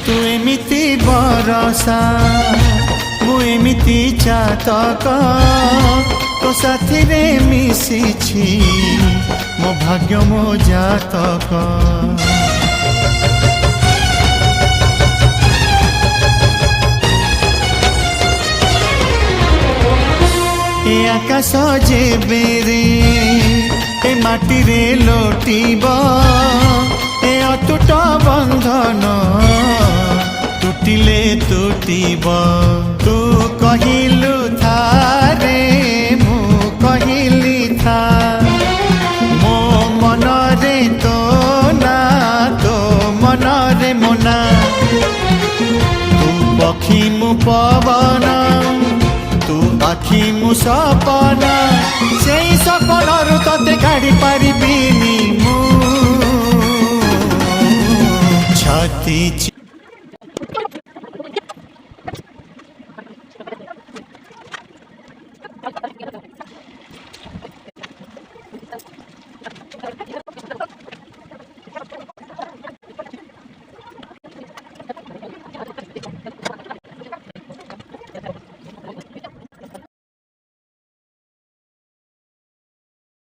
तू एमिति बरसा मु एमिति चातक तो साथी रे मिशिछि मो भाग्य मो जातक। ए आकाश जेबेरे ए माटी रे लोटिब ए अटूट बंधन टूटिले टूटिब। तू कहिलु थारे मु कहिली था मो मन रे तो ना तो मन रे मोना। तू पक्षी मु पवन तू आखि मु सपना से सपनरु तते काढ़ी पारिबिनी मु छाती।